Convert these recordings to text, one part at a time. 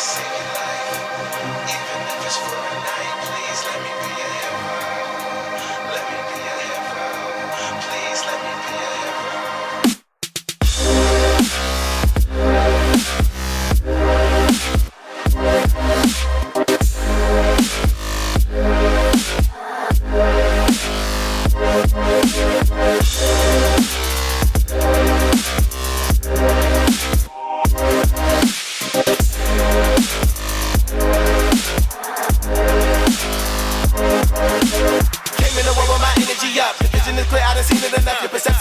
save your life, even if it's for a night. Please let me be your hero. Let me be your hero. Please let me be your hero.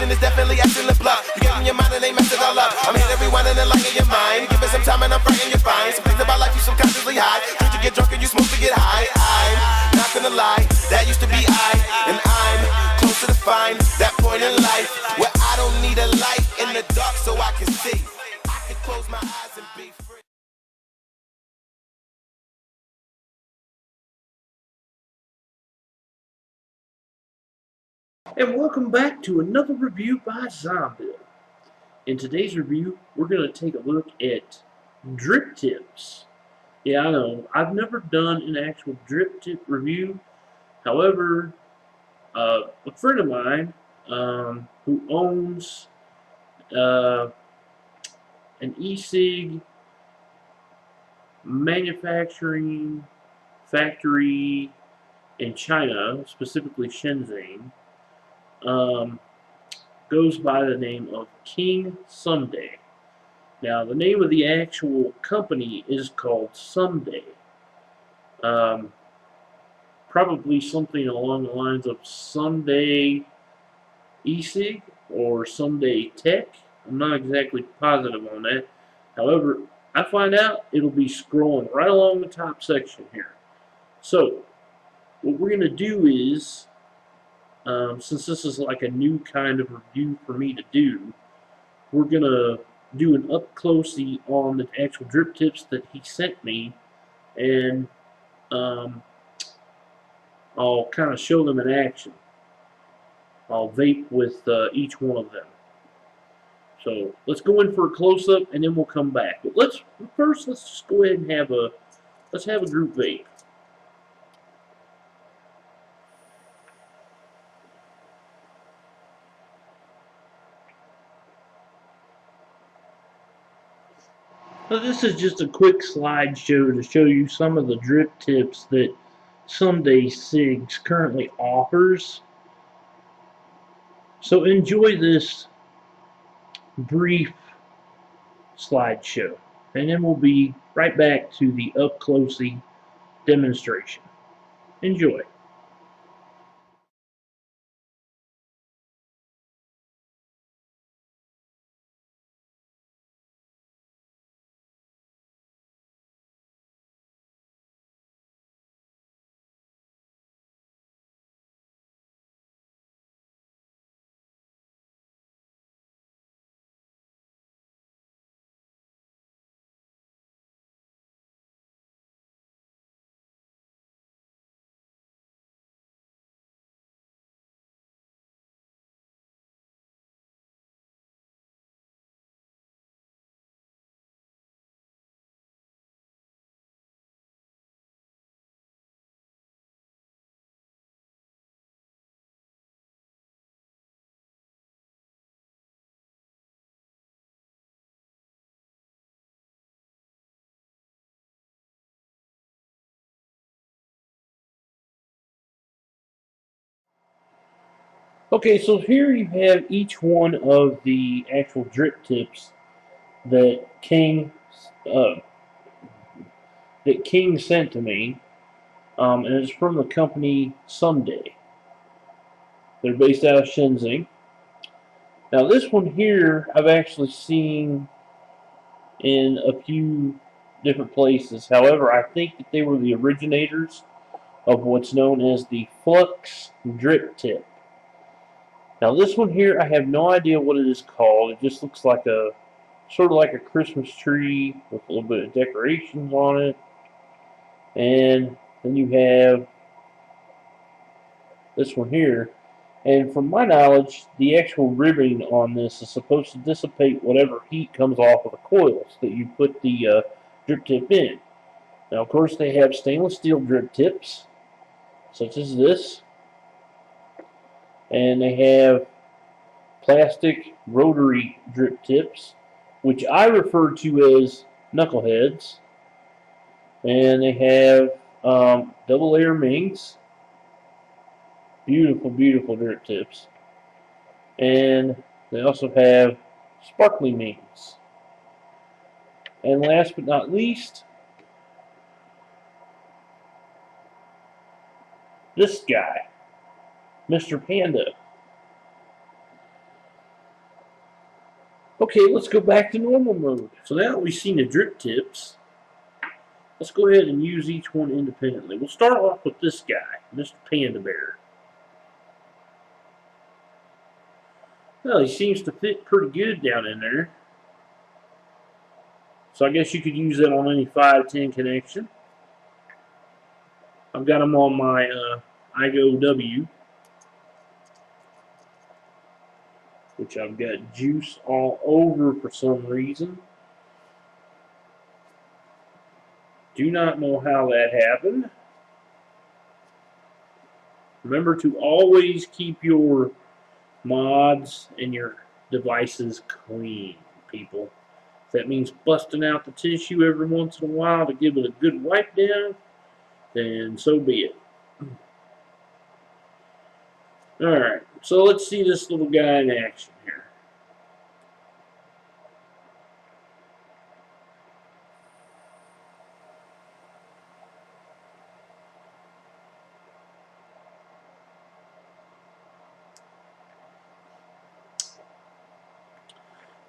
Is definitely acting the bluff. You get in your mind and they mess it all up. I'm hitting everyone in the light of your mind. Give it some time and I'm frightened you're fine. Some things about life you subconsciously hide. Drink to get drunk and you smoke to get high. I'm not gonna lie, that used to be I. And I'm close to the fine, that point in life where I don't need a light in the dark so I can see. I can close my eyes and be free. And welcome back to another review by Zombill. In today's review, we're going to take a look at drip tips. Yeah, I know, I've never done an actual drip tip review. However, a friend of mine who owns an E-Cig manufacturing factory in China, specifically Shenzhen, goes by the name of King Someday. Now, the name of the actual company is called Someday. Probably something along the lines of Someday E-Cig or Someday Tech. I'm not exactly positive on that. However, I find out it'll be scrolling right along the top section here. So, what we're going to do is, since this is like a new kind of review for me to do, we're going to do an up-closey on the actual drip tips that he sent me, and I'll kind of show them in action. I'll vape with each one of them. So let's go in for a close-up, and then we'll come back. But let's just go ahead and have a group vape. So this is just a quick slideshow to show you some of the drip tips that Someday Cigs currently offers. So enjoy this brief slideshow, and then we'll be right back to the up-closey demonstration. Enjoy. Okay, so here you have each one of the actual drip tips that King sent to me, and it's from the company Someday. They're based out of Shenzhen. Now this one here I've actually seen in a few different places. However, I think that they were the originators of what's known as the Flux drip tip. Now this one here, I have no idea what it is called. It just looks like a, sort of like a Christmas tree with a little bit of decorations on it. And then you have this one here. And from my knowledge, the actual ribbon on this is supposed to dissipate whatever heat comes off of the coils that you put the drip tip in. Now, of course, they have stainless steel drip tips, such as this, and they have plastic rotary drip tips, which I refer to as knuckleheads, and they have double layer mings, beautiful, beautiful drip tips, and they also have sparkly mings. And last but not least, this guy, Mr. Panda. Okay, let's go back to normal mode. So now that we've seen the drip tips, let's go ahead and use each one independently. We'll start off with this guy, Mr. Panda Bear. Well, he seems to fit pretty good down in there. So I guess you could use that on any 510 connection. I've got them on my IGO-W, which I've got juice all over for some reason. Do not know how that happened. Remember to always keep your mods and your devices clean, people. If that means busting out the tissue every once in a while to give it a good wipe down, then so be it. Alright, so let's see this little guy in action here.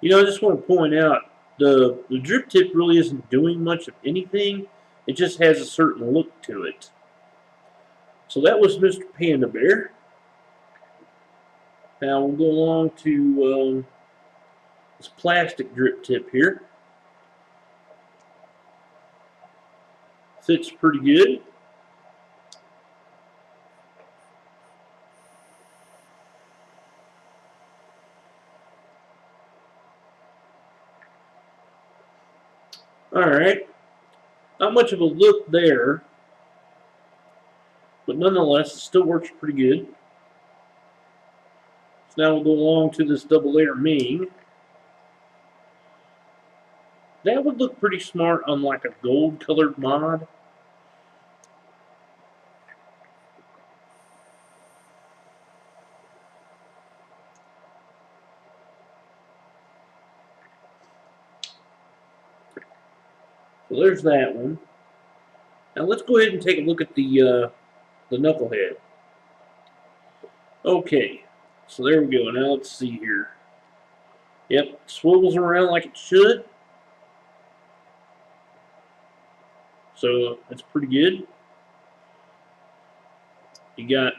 You know, I just want to point out, the drip tip really isn't doing much of anything. It just has a certain look to it. So that was Mr. Panda Bear. Now we'll go along to this plastic drip tip here. Fits pretty good. Alright, not much of a look there, but nonetheless, it still works pretty good. So now we'll go along to this double layer Ming. That would look pretty smart on like a gold colored mod. So there's that one. Now let's go ahead and take a look at the knucklehead. Okay, so there we go. Now let's see here. Yep, swivels around like it should. So that's pretty good. You got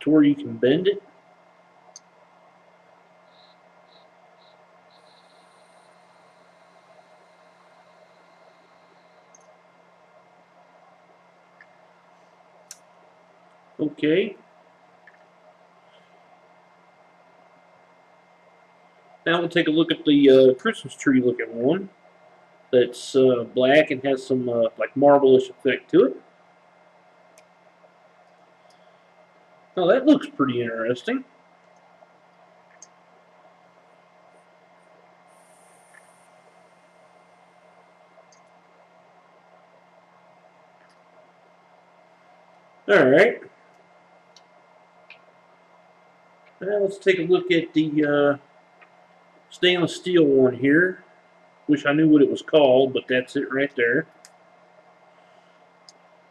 to where you can bend it. Okay. Now we'll take a look at the Christmas tree looking one. That's black and has some like marble-ish effect to it. Oh, that looks pretty interesting. Alright. Now let's take a look at the stainless steel one here. Wish I knew what it was called, but that's it right there.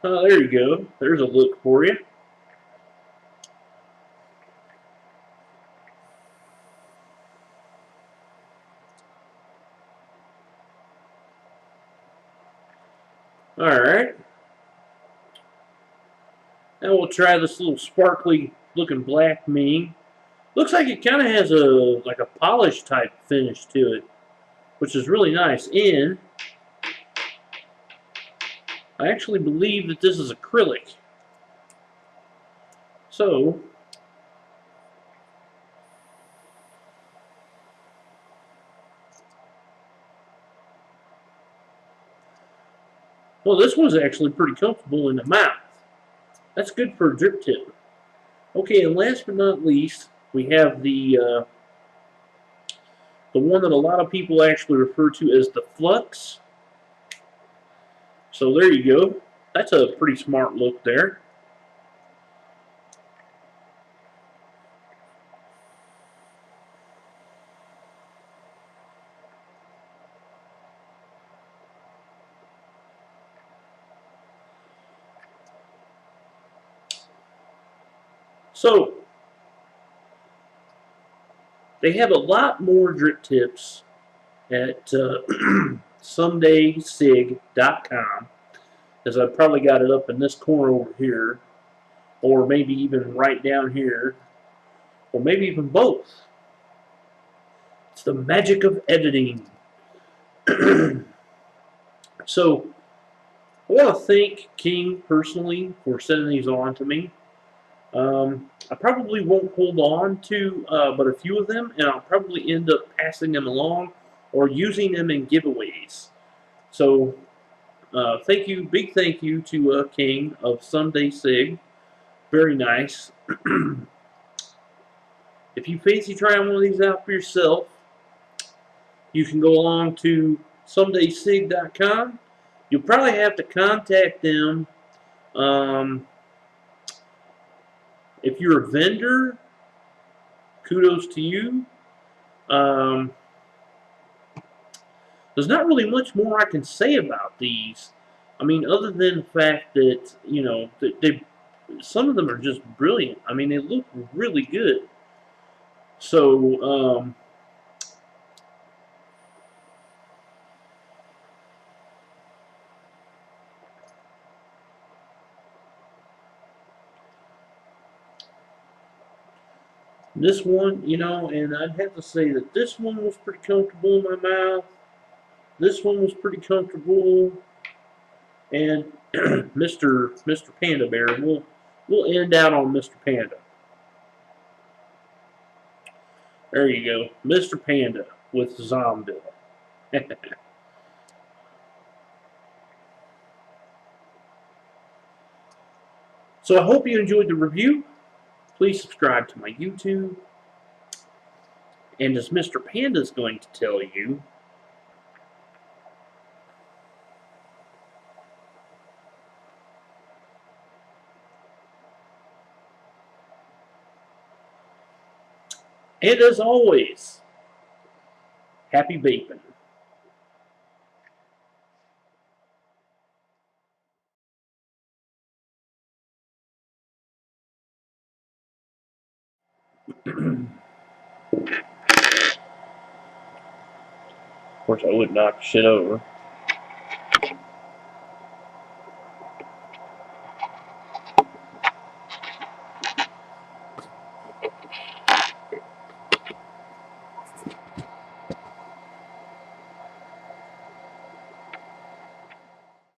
Oh, there you go. There's a look for you. Alright. Now we'll try this little sparkly looking black Ming. Looks like it kind of has a like a polish type finish to it, which is really nice. And I actually believe that this is acrylic. So Well, this one's actually pretty comfortable in the mouth. That's good for a drip tip. Okay, and last but not least, we have the one that a lot of people actually refer to as the Flux. So there you go. That's a pretty smart look there. So they have a lot more drip tips at somedaysig.com, as I've probably got it up in this corner over here, or maybe even right down here, or maybe even both. It's the magic of editing. So I want to thank King personally for sending these on to me. I probably won't hold on to but a few of them, and I'll probably end up passing them along or using them in giveaways. So thank you, big thank you to King of Someday Sig. Very nice. If you fancy trying one of these out for yourself, you can go along to somedaysig.com. You'll probably have to contact them. If you're a vendor, kudos to you. There's not really much more I can say about these. I mean, other than the fact that, you know, some of them are just brilliant. I mean, they look really good. So, this one, you know, and I'd have to say that this one was pretty comfortable in my mouth. This one was pretty comfortable. And Mr. Panda Bear, we'll end out on Mr. Panda. There you go, Mr. Panda with Zombill. So I hope you enjoyed the review. Please subscribe to my YouTube. And as Mr. Panda is going to tell you, and as always, happy vaping. Of course, I would knock shit over.